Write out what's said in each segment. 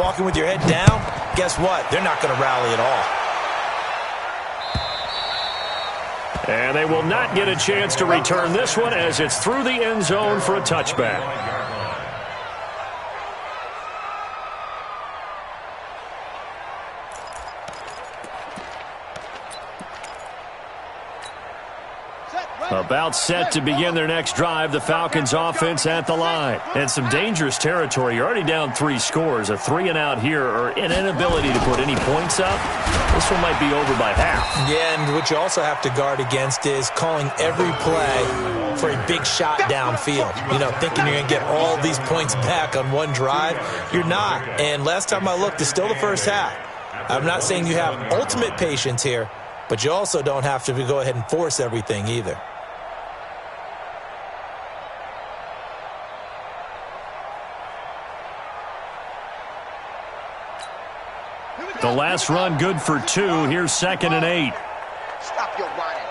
walking with your head down, guess what? They're not going to rally at all. And they will not get a chance to return this one as it's through the end zone for a touchback. About set to begin their next drive, the Falcons offense at the line. And some dangerous territory. You're already down 3 scores. A 3-and-out here or an inability to put any points up. This one might be over by half. Yeah, and what you also have to guard against is calling every play for a big shot downfield. You know, thinking you're going to get all these points back on one drive. You're not. And last time I looked, it's still the first half. I'm not saying you have ultimate patience here, but you also don't have to go ahead and force everything either. The last run good for 2. Here's 2nd and 8. Stop your whining.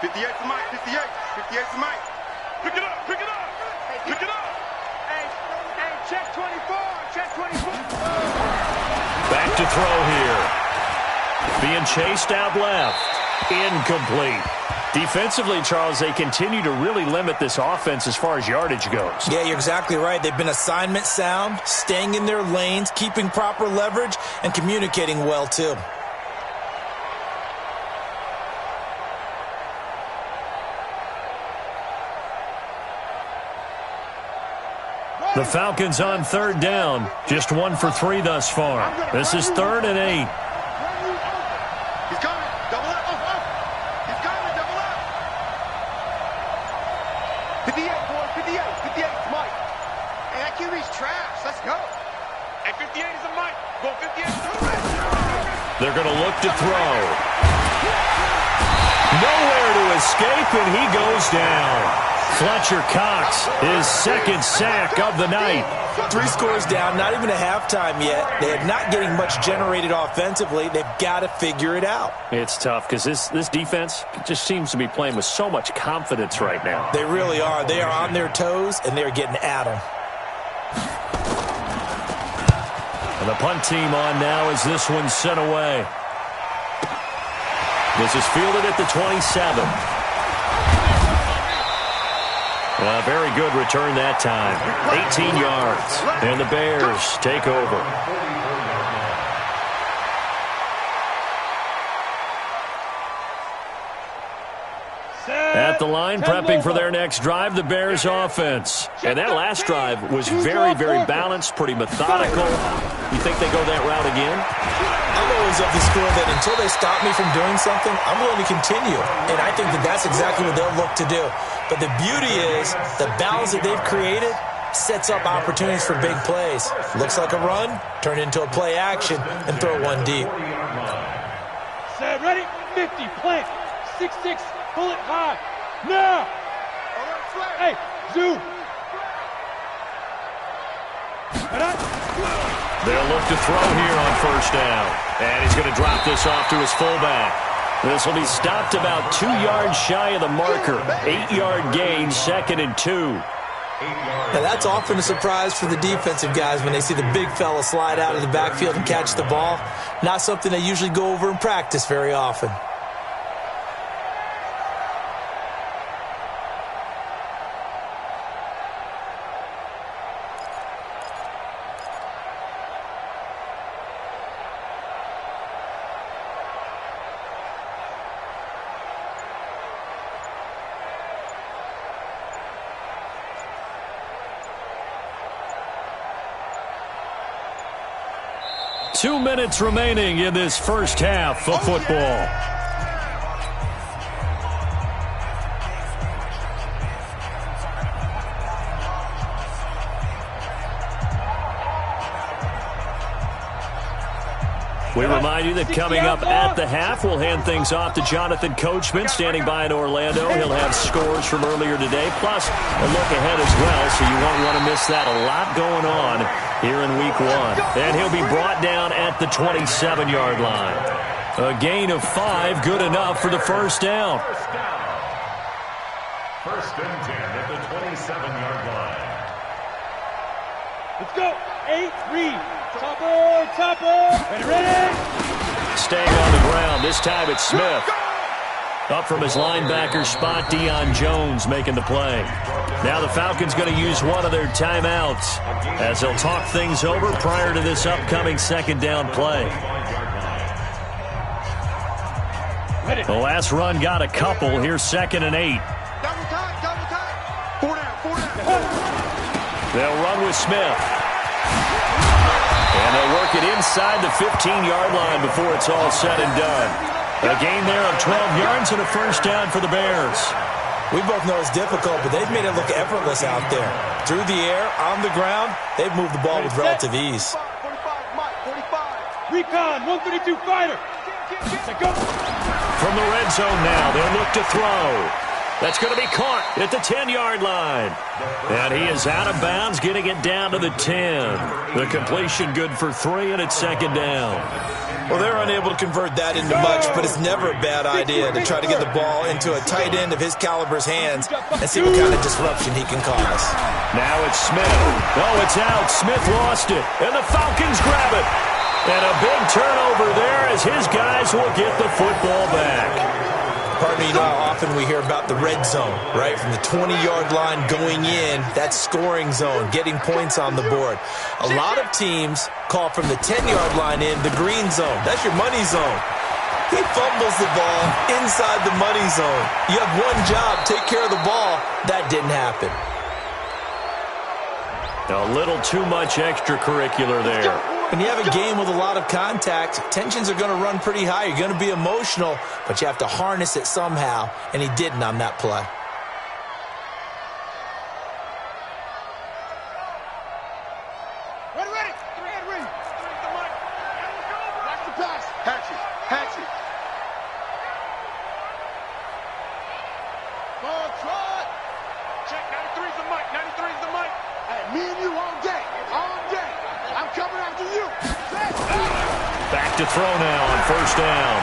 '58 to Mike. 58 to Mike. Pick it up. Pick it up. Pick it up. Hey, check 24. Check 24. Back to throw here. Being chased out left. Incomplete. Defensively, Charles, they continue to really limit this offense as far as yardage goes. Yeah, you're exactly right. They've been assignment sound, staying in their lanes, keeping proper leverage, and communicating well, too. The Falcons on 3rd down. Just 1 for 3 thus far. This is 3rd and 8. He's coming. Double up. He's coming. Double up. 58, boy. 58. 58 is Mike. Hey, that QB's trash. Let's go. Hey, 58 is a Mike. Go 58. They're going to look to throw. Nowhere to escape, and he goes down. Fletcher Cox, his 2nd sack of the night. 3 scores down, not even a halftime yet. They're not getting much generated offensively. They've got to figure it out. It's tough because this defense just seems to be playing with so much confidence right now. They really are. They are on their toes, and they're getting at them. And the punt team on now as this one's sent away. This is fielded at the 27. A very good return that time. 18 yards. And the Bears take over. At the line, prepping for their next drive, the Bears offense. And that last drive was very, very balanced, pretty methodical. You think they go that route again? I'm always of the school that until they stop me from doing something, I'm willing to continue. And I think that that's exactly what they'll look to do. But the beauty is the balance that they've created sets up opportunities for big plays. Looks like a run, turn into a play action, and throw one deep. Set, ready, 50, plant, 6-6, pull it high, now! Hey, zoom! They'll look to throw here on 1st down. And he's going to drop this off to his fullback. This will be stopped about 2 yards shy of the marker. 8-yard gain, 2nd and 2. Now that's often a surprise for the defensive guys when they see the big fella slide out of the backfield and catch the ball. Not something they usually go over in practice very often. Two minutes remaining in this first half of football. We remind you that coming up at the half, we'll hand things off to Jonathan Coachman, standing by in Orlando. He'll have scores from earlier today, plus a look ahead as well, so you won't want to miss that. A lot going on here in Week 1. And he'll be brought down at the 27-yard line. A gain of 5, good enough for the first down. First and 10 at the 27-yard line. Let's go. 8, read. Topper. Ready. Staying on the ground. This time it's Smith. Up from his linebacker spot, Deion Jones making the play. Now the Falcons going to use one of their timeouts as they'll talk things over prior to this upcoming second down play. The last run got a couple. Here's 2nd and 8. Double time. 4 down. They'll run with Smith. And they'll work it inside the 15-yard line before it's all said and done. A gain there of 12 yards and a first down for the Bears. We both know it's difficult, but they've made it look effortless out there. Through the air, on the ground, they've moved the ball with relative ease. 45, Mike, 45. Recon, 132 fighter. Go. From the red zone now, they'll look to throw. That's going to be caught at the 10-yard line. And he is out of bounds, getting it down to the 10. The completion good for 3, and it's 2nd down. Well, they're unable to convert that into much, but it's never a bad idea to try to get the ball into a tight end of his caliber's hands and see what kind of disruption he can cause. Now it's Smith. Oh, it's out. Smith lost it, and the Falcons grab it. And a big turnover there as his guys will get the football back. Partner, you know how often we hear about the red zone, right? From the 20-yard line going in, that's scoring zone, getting points on the board. A lot of teams call from the 10-yard line in the green zone. That's your money zone. He fumbles the ball inside the money zone. You have one job, take care of the ball. That didn't happen. A little too much extracurricular there. When you have a game with a lot of contact, tensions are going to run pretty high. You're going to be emotional, but you have to harness it somehow, and he didn't on that play. Ready. Watch the pass. Hatchet. Ball trot. Check, 93's the mic. 93's the mic. Hey, me and you all day. I'm coming after you. Back to throw now on first down.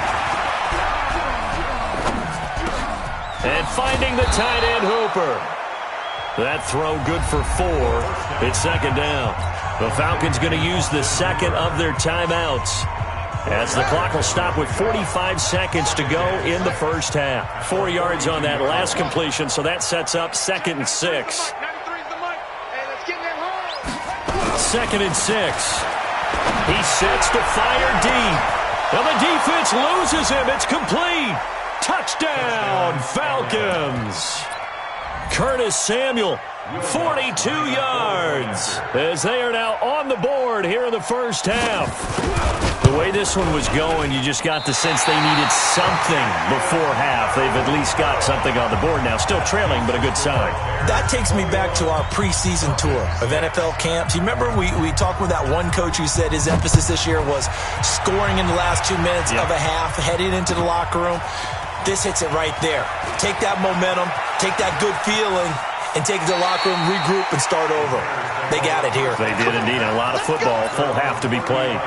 And finding the tight end Hooper. That throw good for 4. It's 2nd down. The Falcons going to use the second of their timeouts as the clock will stop with 45 seconds to go in the first half. 4 yards on that last completion, so that sets up 2nd and 6. 93's the mic. Hey, let's get that home. 2nd and 6. He sets to fire deep. And the defense loses him. It's complete. Touchdown, Falcons. Curtis Samuel, 42 yards, as they are now on the board here in the first half. The way this one was going, you just got the sense they needed something before half. They've at least got something on the board now. Still trailing, but a good sign. That takes me back to our preseason tour of NFL camps. You remember we talked with that one coach who said his emphasis this year was scoring in the last 2 minutes of a half, heading into the locker room. This hits it right there. Take that momentum, take that good feeling, and take it to the locker room, regroup, and start over. They got it here. They did indeed. A lot of football, full half to be played.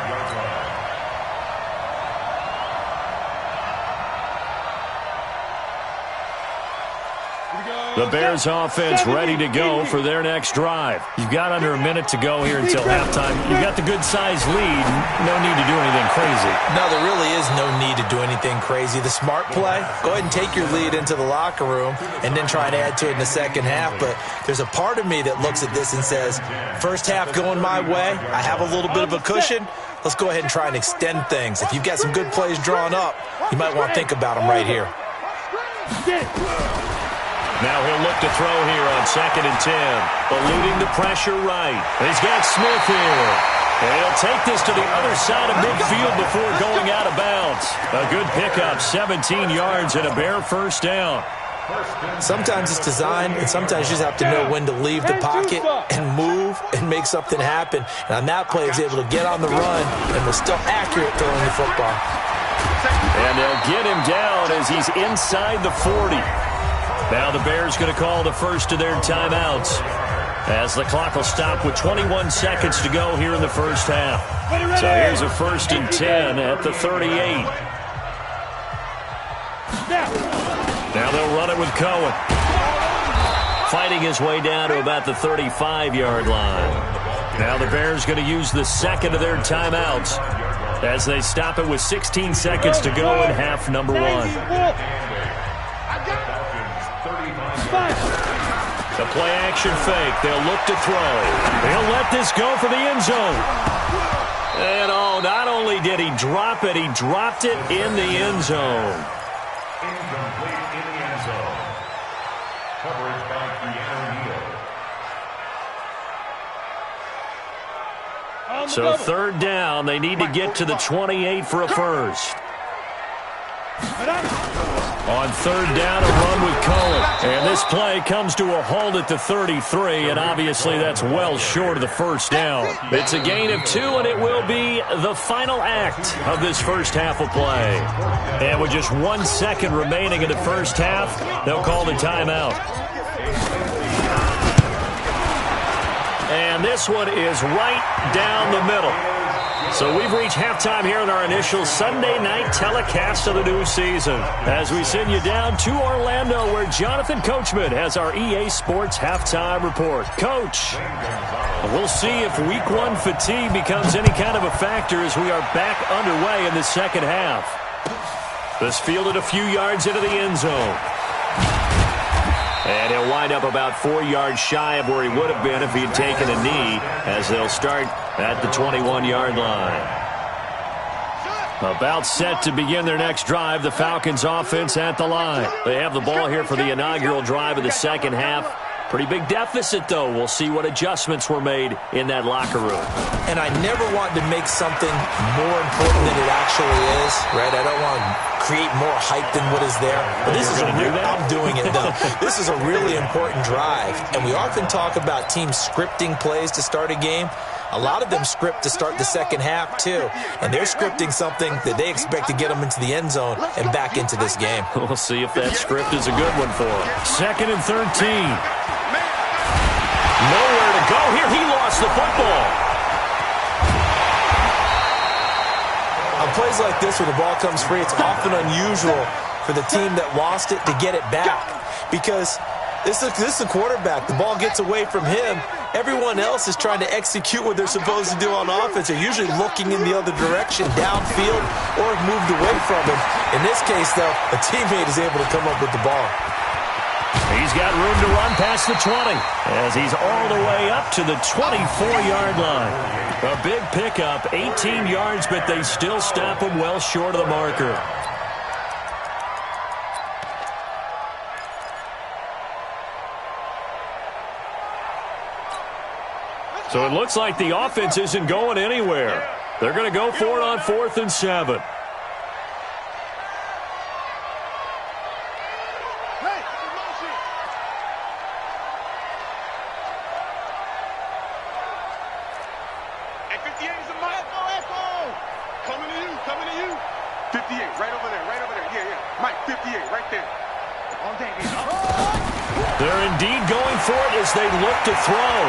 The Bears offense ready to go for their next drive. You've got under a minute to go here until halftime. You've got the good-sized lead. No need to do anything crazy. No, there really is no need to do anything crazy. The smart play, go ahead and take your lead into the locker room and then try and add to it in the second half. But there's a part of me that looks at this and says, first half going my way, I have a little bit of a cushion. Let's go ahead and try and extend things. If you've got some good plays drawn up, you might want to think about them right here. Now he'll look to throw here on 2nd and 10. Eluding the pressure right. He's got Smith here. And he'll take this to the other side of midfield before going out of bounds. A good pickup, 17 yards and a Bear first down. Sometimes it's designed, and sometimes you just have to know when to leave the pocket and move and make something happen. And on that play, he's able to get on the run and was still accurate throwing the football. And they'll get him down as he's inside the 40. Now the Bears going to call the first of their timeouts as the clock will stop with 21 seconds to go here in the first half. So here's a 1st and 10 at the 38. Now they'll run it with Cohen. fighting his way down to about the 35-yard line. Now the Bears going to use the second of their timeouts as they stop it with 16 seconds to go in half number 1. The play-action fake. They'll look to throw. They'll let this go for the end zone. And, not only did he drop it, he dropped it in the end zone. Incomplete in the end zone. Coverage by Keanu Neal. So third down, they need to get to the 28 for a first. On third down, a run with Cullen. And this play comes to a halt at the 33, and obviously that's well short of the first down. It's a gain of 2, and it will be the final act of this first half of play. And with just 1 second remaining in the first half, they'll call the timeout. And this one is right down the middle. So we've reached halftime here in our initial Sunday night telecast of the new season as we send you down to Orlando where Jonathan Coachman has our EA Sports halftime report. Coach, we'll see if week 1 fatigue becomes any kind of a factor as we are back underway in the second half. This fielded a few yards into the end zone. And he'll wind up about 4 yards shy of where he would have been if he had taken a knee as they'll start at the 21-yard line. About set to begin their next drive, the Falcons offense at the line. They have the ball here for the inaugural drive of the second half. Pretty big deficit, though. We'll see what adjustments were made in that locker room. And I never want to make something more important than it actually is, right? I don't want to create more hype than what is there. But this is I'm doing it, though. This is a really important drive. And we often talk about teams scripting plays to start a game. A lot of them script to start the second half, too. And they're scripting something that they expect to get them into the end zone and back into this game. We'll see if that script is a good one for them. 2nd and 13. Nowhere to go here. He lost the football. On plays like this where the ball comes free, it's often unusual for the team that lost it to get it back because this is a quarterback. The ball gets away from him. Everyone else is trying to execute what they're supposed to do on offense. They're usually looking in the other direction, downfield, or moved away from him. In this case, though, a teammate is able to come up with the ball. He's got room to run past the 20 as he's all the way up to the 24-yard line. A big pickup, 18 yards, but they still stop him well short of the marker. So it looks like the offense isn't going anywhere. They're going to go for it on 4th and 7. They're indeed going for it as they look to throw.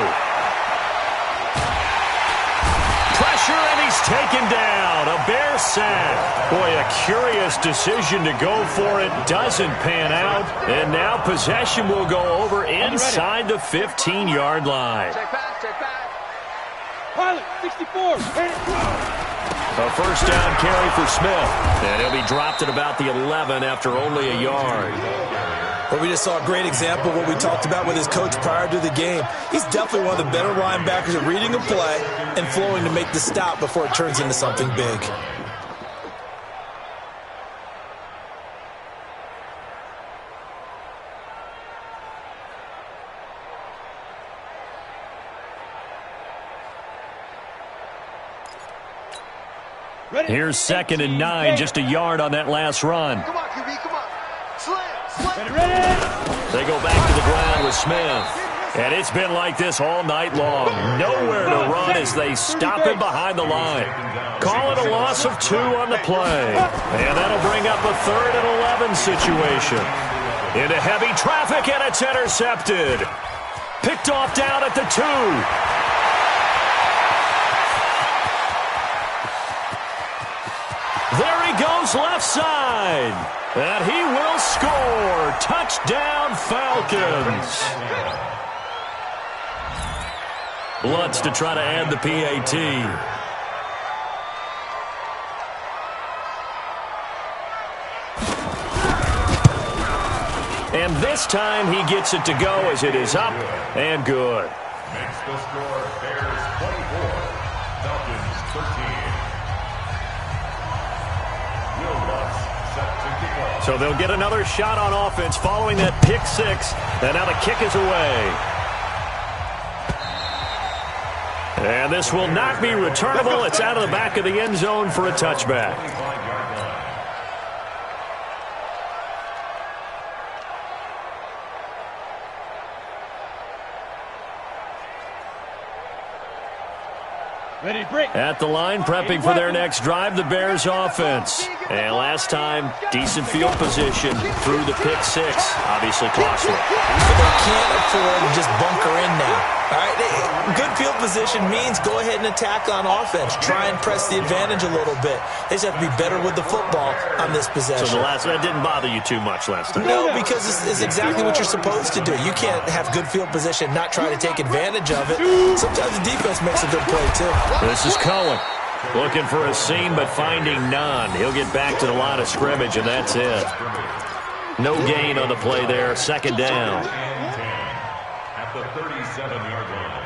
Pressure, and he's taken down. A Bear sack. Boy, a curious decision to go for it. Doesn't pan out. And now possession will go over inside the 15-yard line. Pilot, 64. A first down carry for Smith. And he'll be dropped at about the 11 after only a yard. But we just saw a great example of what we talked about with his coach prior to the game. He's definitely one of the better linebackers at reading a play and flowing to make the stop before it turns into something big. Here's 2nd and 9, just a yard on that last run. Come on, QB, come on. Slam. They go back to the ground with Smith. And it's been like this all night long. Nowhere to run as they stop him behind the line. Call it a loss of 2 on the play. And that'll bring up a 3rd and 11 situation. Into heavy traffic, and it's intercepted. Picked off down at the 2. There he goes left side. And he will score. Touchdown, Falcons. Lutz to try to add the PAT. And this time he gets it to go as it is up and good. Makes the score Bears 24, Falcons 13. Will Lutz set to kick off. So they'll get another shot on offense following that pick six. And now the kick is away. And this will not be returnable. It's out of the back of the end zone for a touchback. Ready, break. At the line, prepping for their next drive, the Bears offense. And last time, decent field position through the pick six. Obviously costly. But they can't afford to just bunker in now. All right, good field position means go ahead and attack on offense. Try and press the advantage a little bit. They just have to be better with the football on this possession. So that didn't bother you too much last time? No, because it's exactly what you're supposed to do. You can't have good field position, not try to take advantage of it. Sometimes the defense makes a good play, too. This is Cohen. Looking for a seam, but finding none. He'll get back to the line of scrimmage, and that's it. No gain on the play there. Second down. At the 37-yard line.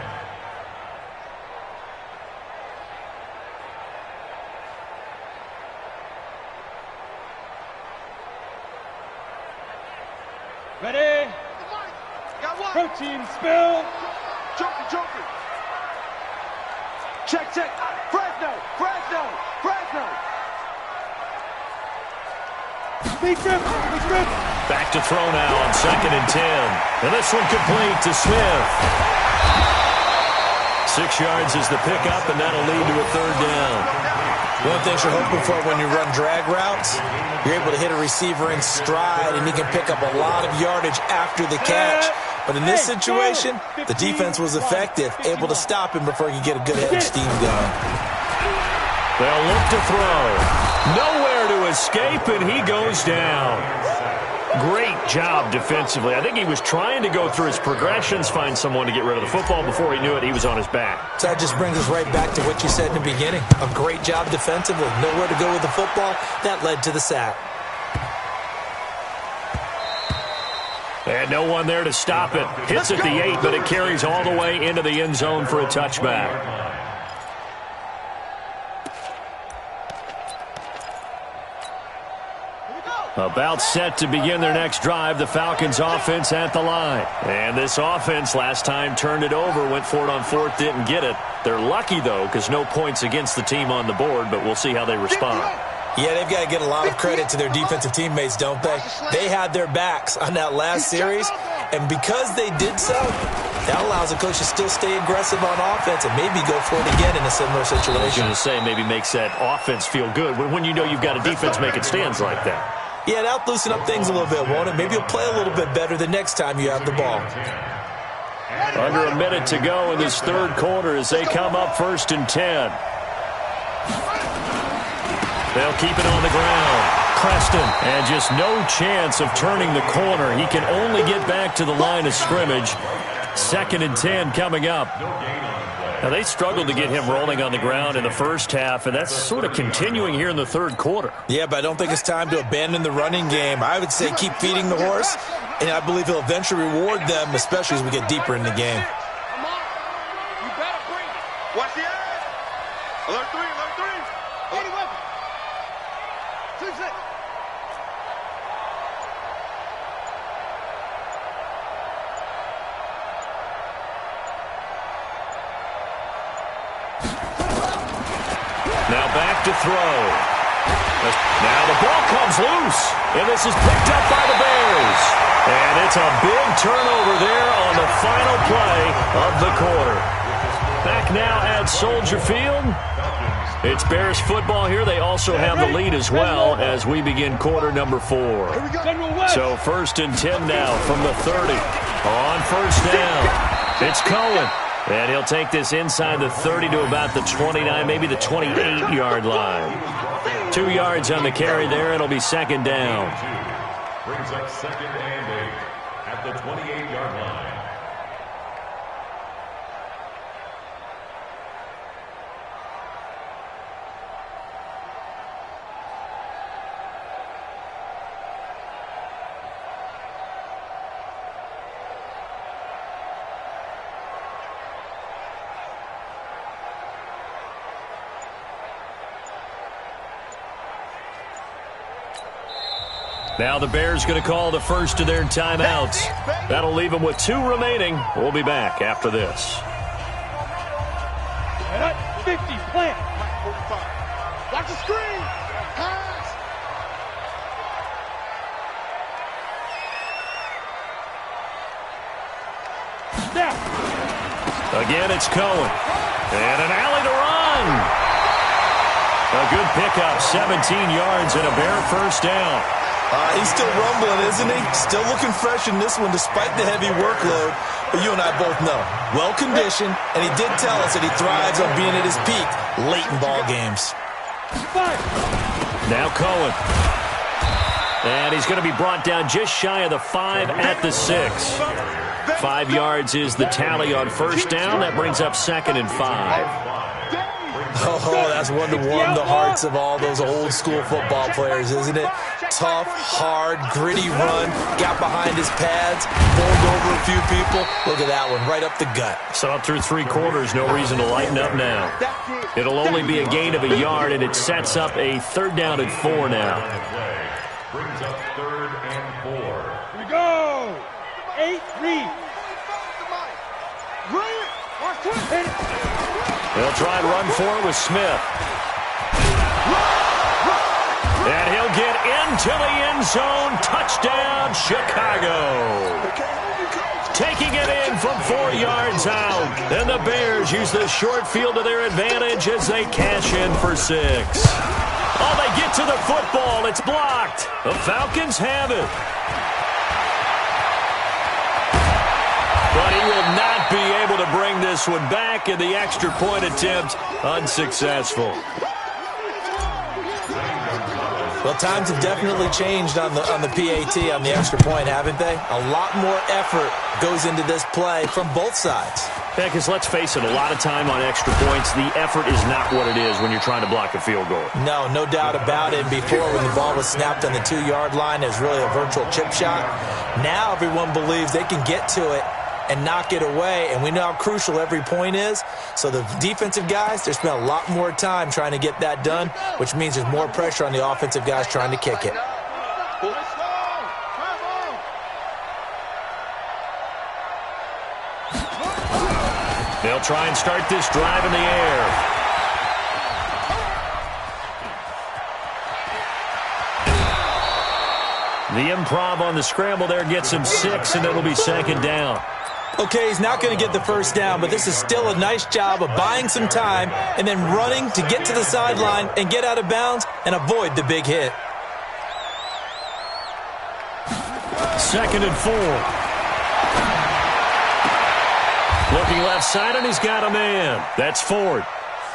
Ready. Got one. Protein spill. Joker. Check. Fresno. Speed grip. Back to throw now on 2nd and 10. And this one complete to Smith. 6 yards is the pickup, and that'll lead to a third down. One of the things you're hoping for when you run drag routes, you're able to hit a receiver in stride, and he can pick up a lot of yardage after the catch. But in this situation, the defense was effective, able to stop him before he could get a good head of steam going. They'll look to throw. Nowhere to escape, and he goes down. Great job defensively. I think he was trying to go through his progressions, find someone to get rid of the football. Before he knew it, he was on his back. So that just brings us right back to what you said in the beginning. A great job defensively. Nowhere to go with the football. That led to the sack. And no one there to stop it. Hits at the 8, but it carries all the way into the end zone for a touchback. About set to begin their next drive, the Falcons offense at the line. And this offense last time turned it over, went for it on 4th, didn't get it. They're lucky, though, because no points against the team on the board, but we'll see how they respond. Yeah, they've got to get a lot of credit to their defensive teammates, don't they? They had their backs on that last series, and because they did so, that allows the coach to still stay aggressive on offense and maybe go for it again in a similar situation. I was going to say, maybe makes that offense feel good when you know you've got a defense making stands like that. Yeah, that'll loosen up things a little bit, won't it? Maybe you'll play a little bit better the next time you have the ball. Under a minute to go in this third quarter as they come up 1st and 10. They'll keep it on the ground. Preston, and just no chance of turning the corner. He can only get back to the line of scrimmage. 2nd and 10 coming up. Now, they struggled to get him rolling on the ground in the first half, and that's sort of continuing here in the third quarter. Yeah, but I don't think it's time to abandon the running game. I would say keep feeding the horse, and I believe he'll eventually reward them, especially as we get deeper in the game. Come on. You better bring it. Watch the edge. Alert 3. 80 weapon. 2-6. Now back to throw. Now the ball comes loose, and this is picked up by the Bears. And it's a big turnover there on the final play of the quarter. Back now at Soldier Field. It's Bears football here. They also have the lead as well as we begin quarter number 4. So 1st and 10 now from the 30. On 1st down, it's Cohen. And he'll take this inside the 30 to about the 29, maybe the 28-yard line. 2 yards on the carry there. It'll be second down. Brings up second and 8 at the 28-yard line. Now the Bears going to call the first of their timeouts. That'll leave them with 2 remaining. We'll be back after this. At 50, plant. Watch the screen. Pass. Snap. Again, it's Cohen. And an alley to run. A good pickup, 17 yards and a Bear first down. He's still rumbling, isn't he? Still looking fresh in this one despite the heavy workload. But you and I both know, well-conditioned, and he did tell us that he thrives on being at his peak late in ball games. Now Cohen. And he's going to be brought down just shy of the 5 at the 6. 5 yards is the tally on first down. That brings up second and 5. Oh, that's one to warm the hearts of all those old-school football players, isn't it? Tough, hard, gritty run, got behind his pads, bowled over a few people. Look at that one, right up the gut. So up through 3 quarters, no reason to lighten up now. It'll only be a gain of a yard, and it sets up a 3rd down and 4 now. Brings up 3rd and 4. Here we go. 8-3. They'll try and run for it with Smith. And he'll get into the end zone. Touchdown, Chicago. Taking it in from 4 yards out. And the Bears use the short field to their advantage as they cash in for 6. Oh, they get to the football. It's blocked. The Falcons have it. But he will not be able to bring this one back, and the extra point attempt unsuccessful. Well, times have definitely changed on the PAT, on the extra point, haven't they? A lot more effort goes into this play from both sides. Yeah, because let's face it, a lot of time on extra points, the effort is not what it is when you're trying to block a field goal. No doubt about it. Before, when the ball was snapped on the 2-yard line, it was really a virtual chip shot. Now everyone believes they can get to it and knock it away, and we know how crucial every point is. So the defensive guys, they spend a lot more time trying to get that done, which means there's more pressure on the offensive guys trying to kick it. They'll try and start this drive in the air. The improv on the scramble there gets him 6, and it'll be second down. Okay, he's not going to get the first down, but this is still a nice job of buying some time and then running to get to the sideline and get out of bounds and avoid the big hit. Second and 4. Looking left side, and he's got a man. That's Ford.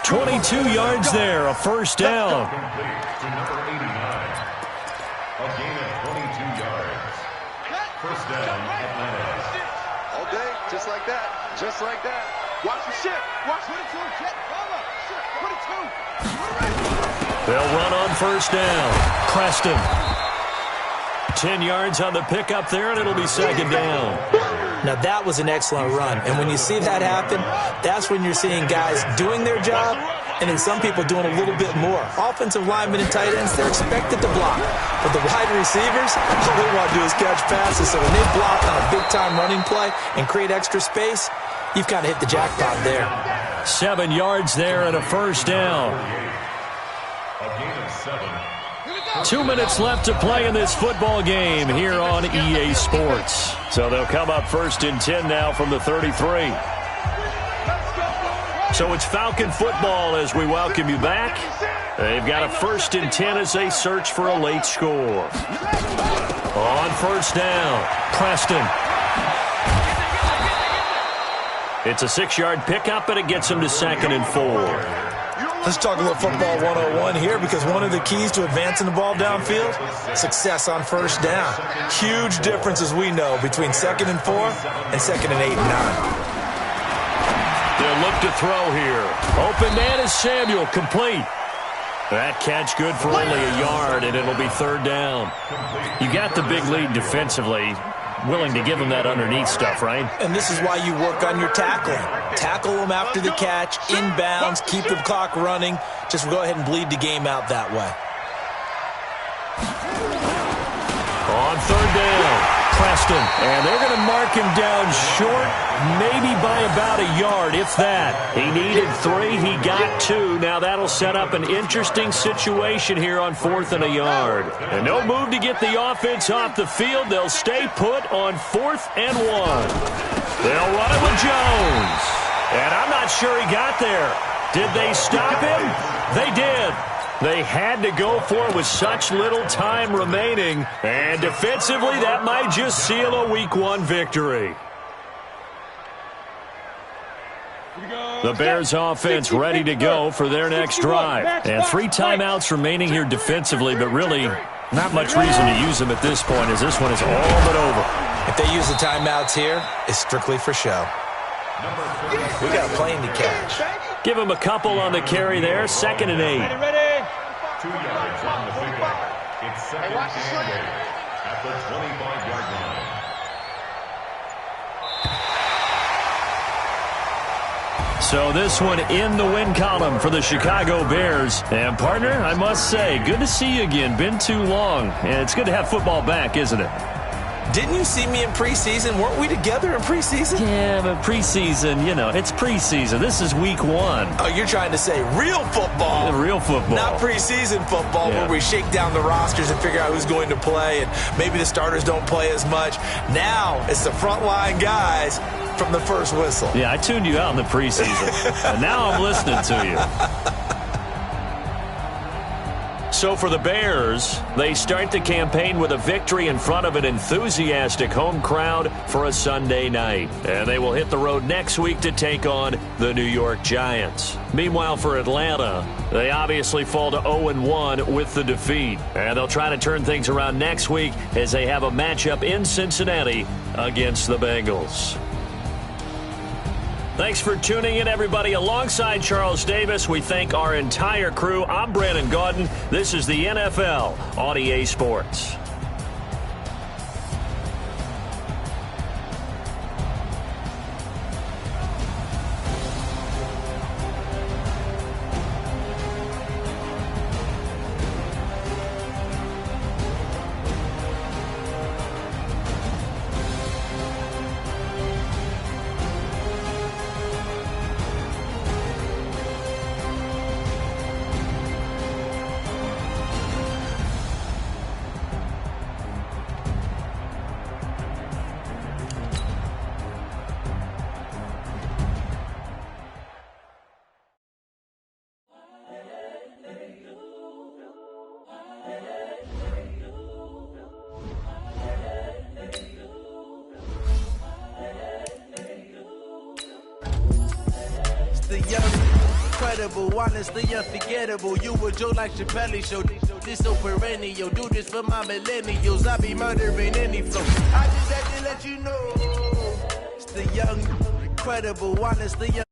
22 yards there, a first down. Complete to number 89. A gain of 22 yards. First down, Atlanta. All day, just like that. Just like that. Watch the ship. Watch 22. Check. 22. They'll run on first down. Preston. 10 yards on the pickup there, and it'll be second down. Now, that was an excellent run. And when you see that happen, that's when you're seeing guys doing their job and then some people doing a little bit more. Offensive linemen and tight ends, they're expected to block. But the wide receivers, all they want to do is catch passes. So when they block on a big-time running play and create extra space, you've kind of hit the jackpot there. 7 yards there and a first down. A gain of 7. 2 minutes left to play in this football game here on EA Sports. So they'll come up first and 10 now from the 33. So it's Falcon football as we welcome you back. They've got a first and 10 as they search for a late score. On first down, Preston. It's a 6-yard pickup, and it gets them to second and 4. Let's talk a little football 101 here, because one of the keys to advancing the ball downfield, success on first down. Huge difference, as we know, between 2nd and 4 and 2nd and 8 and 9. They'll look to throw here. Open man is Samuel, complete. That catch good for only a yard, and it'll be 3rd down. You got the big lead defensively. Willing to give them that underneath stuff, right? And this is why you work on your tackling. Tackle them after the catch, inbounds, keep the clock running. Just go ahead and bleed the game out that way. On 3rd down, Preston. And they're going to mark him down short, maybe by about a yard, if that. He needed 3, he got 2. Now that'll set up an interesting situation here on 4th and a yard. And no move to get the offense off the field. They'll stay put on 4th and 1. They'll run it with Jones. And I'm not sure he got there. Did they stop him? They did. They had to go for it with such little time remaining. And defensively, that might just seal a Week 1 victory. The Bears offense ready to go for their next drive. And 3 timeouts remaining here defensively, but really not much reason to use them at this point, as this one is all but over. If they use the timeouts here, it's strictly for show. We got a plane to catch. Give him a couple on the carry there. 2nd and 8. Ready? 2 yards on the pickup. It's 2nd and 8 at the 25-yard line. So this one in the win column for the Chicago Bears. And, partner, I must say, good to see you again. Been too long. And it's good to have football back, isn't it? Didn't you see me in preseason? Weren't we together in preseason? Yeah, but preseason, you know, it's preseason. This is Week 1. Oh, you're trying to say real football. Real football. Not preseason football, where we shake down the rosters and figure out who's going to play, and maybe the starters don't play as much. Now it's the frontline guys from the first whistle. Yeah, I tuned you out in the preseason, and now I'm listening to you. So for the Bears, they start the campaign with a victory in front of an enthusiastic home crowd for a Sunday night. And they will hit the road next week to take on the New York Giants. Meanwhile, for Atlanta, they obviously fall to 0-1 with the defeat. And they'll try to turn things around next week as they have a matchup in Cincinnati against the Bengals. Thanks for tuning in, everybody. Alongside Charles Davis, we thank our entire crew. I'm Brandon Gaudin. This is the NFL on EA Sports. Honestly unforgettable. You a joke like Chappelle Show. This so perennial. Do this for my millennials. I be murdering any flow. I just had to let you know. It's the young, incredible, honestly